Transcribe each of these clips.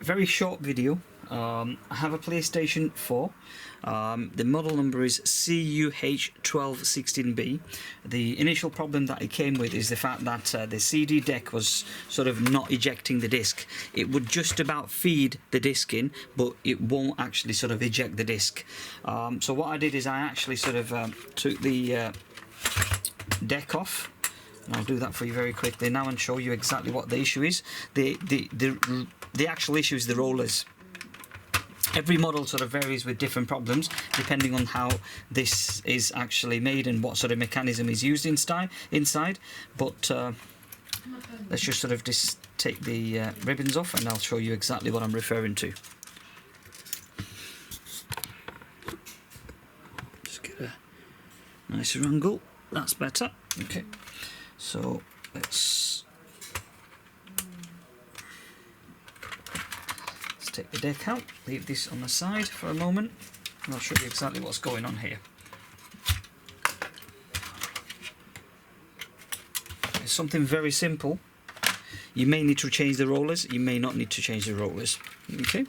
very short video. I have a PlayStation 4. The model number is Cuh 1216B. The initial problem that it came with is the fact that the CD deck was sort of not ejecting the disc. It would just about feed the disc in, but it won't actually sort of eject the disc. So what I did is I actually sort of took the deck off. And I'll do that for you very quickly now and show you exactly what the issue is. The actual issue is the rollers. Every model sort of varies with different problems depending on how this is actually made and what sort of mechanism is used inside. But let's just sort of take the ribbons off and I'll show you exactly what I'm referring to. Just get a nicer angle. That's better. Okay. So let's take the deck out, leave this on the side for a moment, and I'll show you exactly what's going on here. It's something very simple. You may need to change the rollers, you may not need to change the rollers. Okay,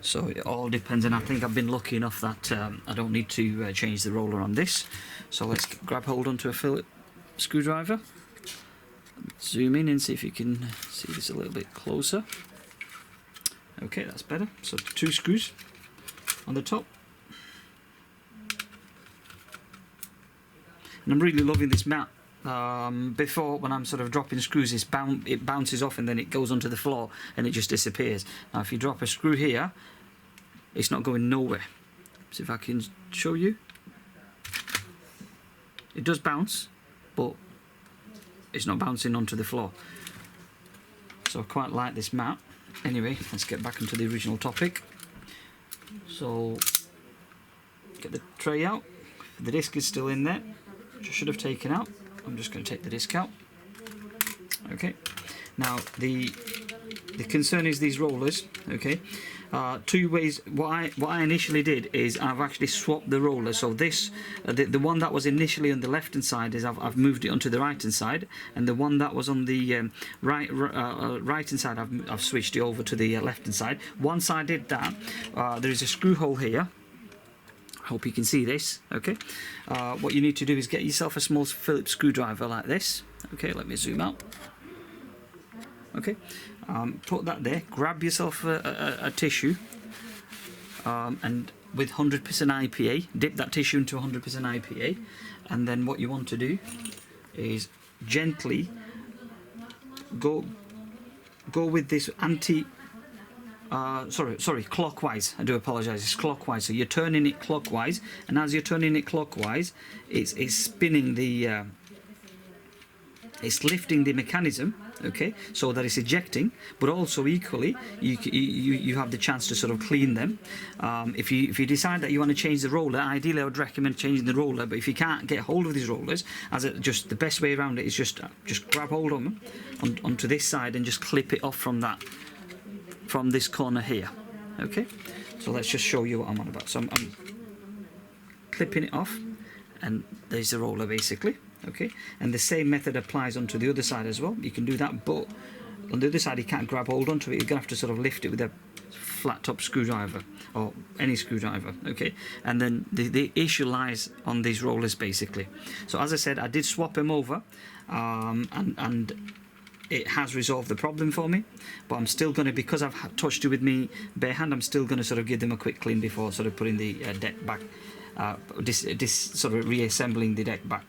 so it all depends, and I think I've been lucky enough that I don't need to change the roller on this. So let's grab hold onto a Phillips screwdriver, zoom in and see if you can see this a little bit closer. Okay, that's better. So 2 screws on the top. And I'm really loving this mat. Before, when I'm sort of dropping screws, it bounces off and then it goes onto the floor and it just disappears. Now if you drop a screw here, it's not going nowhere. See if I can show you. It does bounce, but it's not bouncing onto the floor. So I quite like this mat. Anyway, let's get back into the original topic. So, get the tray out. The disc is still in there, which I should have taken out. I'm just going to take the disc out. Okay. Now the concern is these rollers. Okay. 2 ways. What I initially did is I've actually swapped the roller. So this, the one that was initially on the left hand side is I've moved it onto the right hand side, and the one that was on the right hand side I've switched it over to the left hand side. Once I did that, there is a screw hole here. I hope you can see this. Okay. What you need to do is get yourself a small Phillips screwdriver like this. Okay. Let me zoom out. Okay. Put that there, grab yourself a tissue, and with 100% IPA, dip that tissue into 100% IPA, and then what you want to do is gently go with this clockwise. I do apologize. It's clockwise. So you're turning it clockwise, and as you're turning it clockwise, it's spinning the. It's lifting the mechanism, okay, so that it's ejecting, but also equally you have the chance to sort of clean them. If you decide that you want to change the roller, ideally I would recommend changing the roller. But if you can't get hold of these rollers, just the best way around it is just grab hold of them onto this side and just clip it off from this corner here. Okay, so let's just show you what I'm on about. So I'm clipping it off, and there's the roller basically. Okay, and the same method applies onto the other side as well. You can do that, but on the other side you can't grab hold onto it. You're gonna have to sort of lift it with a flat top screwdriver or any screwdriver. Okay, and then the issue lies on these rollers basically. So as I said, I did swap them over, and it has resolved the problem for me. But I'm still gonna, because I've touched it with me bare hand, I'm still gonna sort of give them a quick clean before sort of putting the deck back, sort of reassembling the deck back.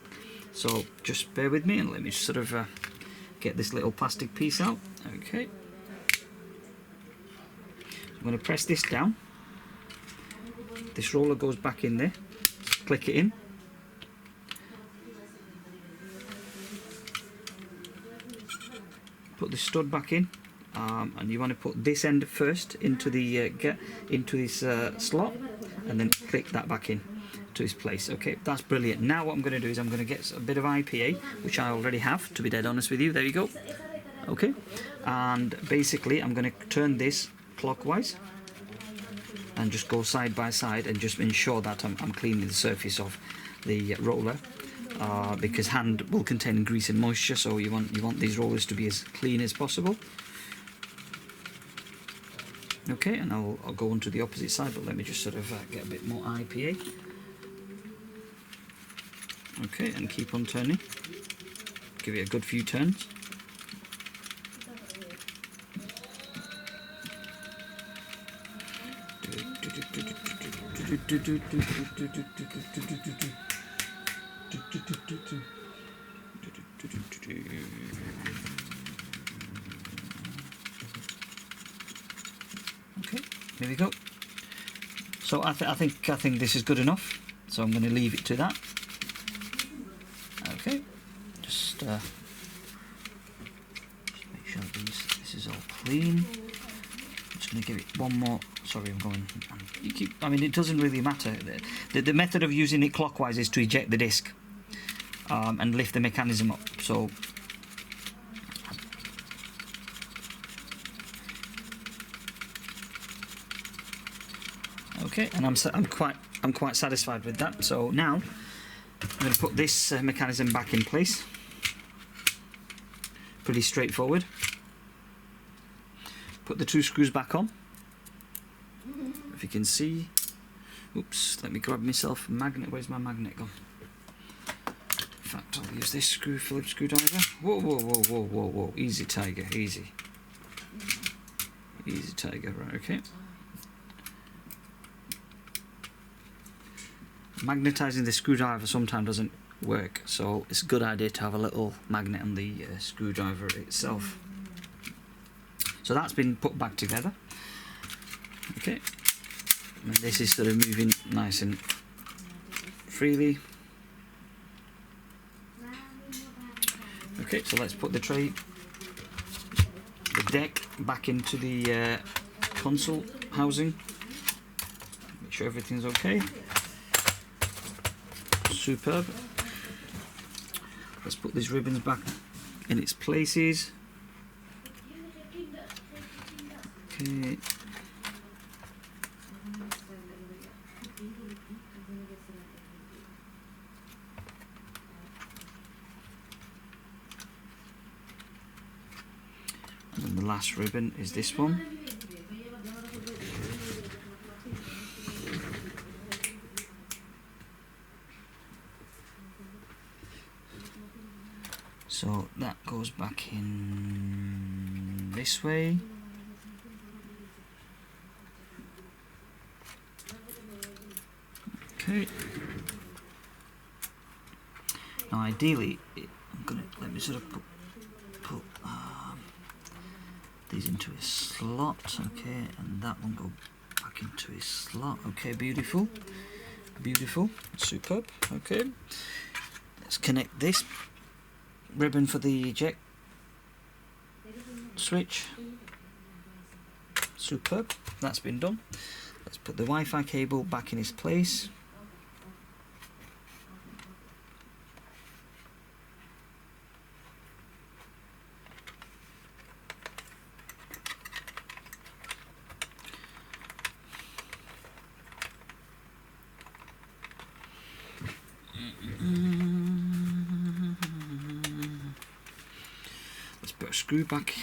So just bear with me and let me sort of get this little plastic piece out. Okay. I'm going to press this down. This roller goes back in there. Click it in. Put the stud back in, and you want to put this end first into the into this slot, and then click that back in to its place. Okay, that's brilliant. Now what I'm going to do is I'm going to get a bit of IPA, which I already have, to be dead honest with you. There you go. Okay, and basically I'm going to turn this clockwise and just go side by side and just ensure that I'm cleaning the surface of the roller, because hand will contain grease and moisture, so you want these rollers to be as clean as possible. Okay, and I'll go on to the opposite side, but let me just sort of get a bit more IPA. Okay, and keep on turning. Give it a good few turns. Okay, here we go. So I think this is good enough. So I'm going to leave it to that. Okay, just make sure this is all clean. I'm just going to give it one more. Sorry, I'm going. I mean, it doesn't really matter. The method of using it clockwise is to eject the disc and lift the mechanism up. So. Okay, and I'm quite satisfied with that. So now I'm going to put this mechanism back in place. Pretty straightforward. Put the 2 screws back on. If you can see. Oops, let me grab myself a magnet. Where's my magnet gone? In fact, I'll use this Phillips screwdriver. Whoa, whoa, whoa, whoa, whoa, whoa. Easy, tiger, easy. Easy, tiger, right, okay. Magnetizing the screwdriver sometimes doesn't work, so it's a good idea to have a little magnet on the screwdriver itself. So that's been put back together. Okay, and this is sort of moving nice and freely. Okay, so let's put the tray, the deck, back into the console housing. Make sure everything's okay. Superb. Let's put these ribbons back in its places. Okay. And then the last ribbon is this one. So that goes back in this way. Okay. Now ideally, I'm gonna let me sort of put these into a slot. Okay, and that one go back into a slot. Okay, beautiful, beautiful, superb. Okay, let's connect this ribbon for the eject switch. Superb, that's been done. Let's put the Wi-Fi cable back in its place. Let's put a screw back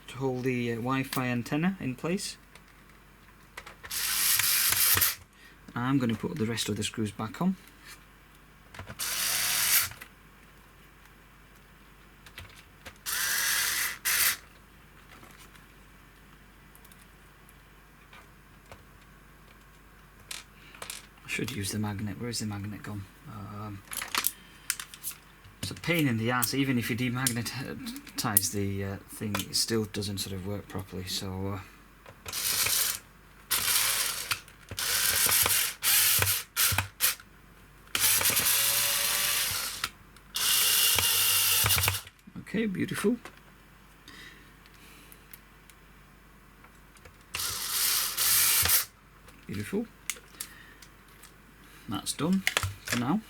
to hold the Wi-Fi antenna in place. I'm going to put the rest of the screws back on. I should use the magnet. Where's the magnet gone? It's a pain in the ass. Even if you demagnetize the thing, it still doesn't sort of work properly. So. Okay, beautiful. Beautiful. That's done for now.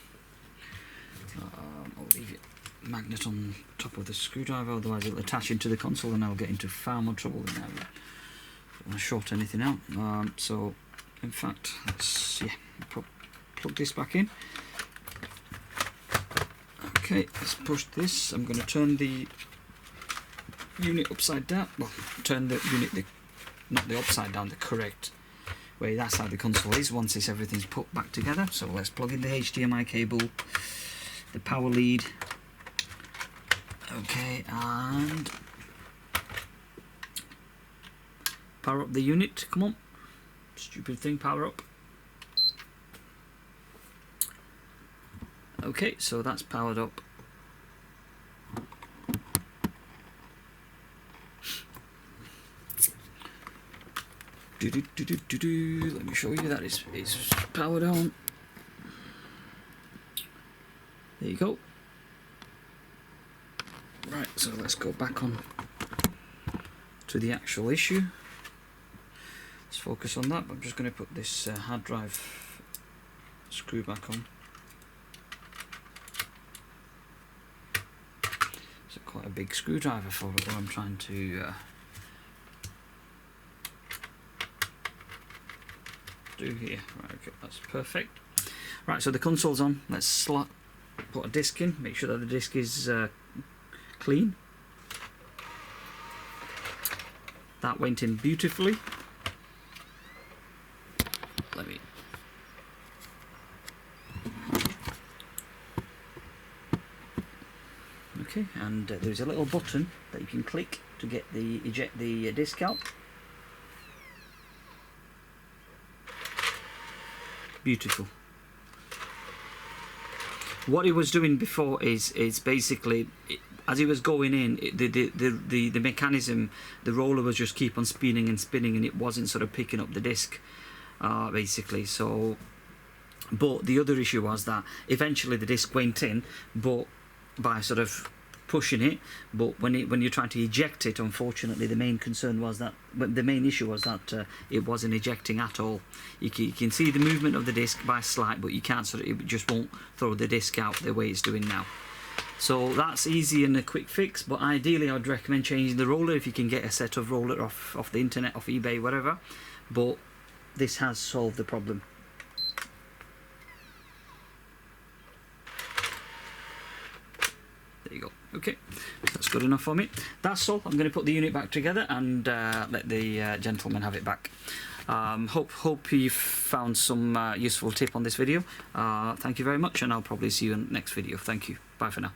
I'll leave it magnet on top of the screwdriver, otherwise it'll attach into the console and I'll get into far more trouble than I don't want to short anything out. So, in fact, let's plug this back in. Okay, let's push this. I'm going to turn the unit upside down. Well, turn the unit the not the upside down, the correct way. That's how the console is once everything's put back together. So let's plug in the HDMI cable, the power lead, okay, and power up the unit. Come on, stupid thing, power up. Okay, so that's powered up. Let me show you that it's powered on. There you go. Right, so let's go back on to the actual issue. Let's focus on that. I'm just going to put this hard drive screw back on. It's quite a big screwdriver for what I'm trying to do here. Right, okay, that's perfect. Right, so the console's on. Let's put a disc in. Make sure that the disc is clean. That went in beautifully. Let me. Okay, and there's a little button that you can click to get eject the disc out. Beautiful. What it was doing before is basically, as it was going in, the mechanism, the roller was just keep on spinning and spinning, and it wasn't sort of picking up the disc, basically. So, but the other issue was that eventually the disc went in, but by sort of pushing it, but when you're trying to eject it, unfortunately the main concern was that, the main issue was that it wasn't ejecting at all. You can see the movement of the disc by slight, but you can't sort of, it just won't throw the disc out the way it's doing now. So that's easy and a quick fix, but ideally I would recommend changing the roller if you can get a set of roller off the internet, off eBay, whatever. But this has solved the problem. There you go. Okay, that's good enough for me. That's all. I'm going to put the unit back together and let the gentleman have it back. Hope you found some useful tip on this video. Thank you very much, and I'll probably see you in the next video. Thank you. Bye for now.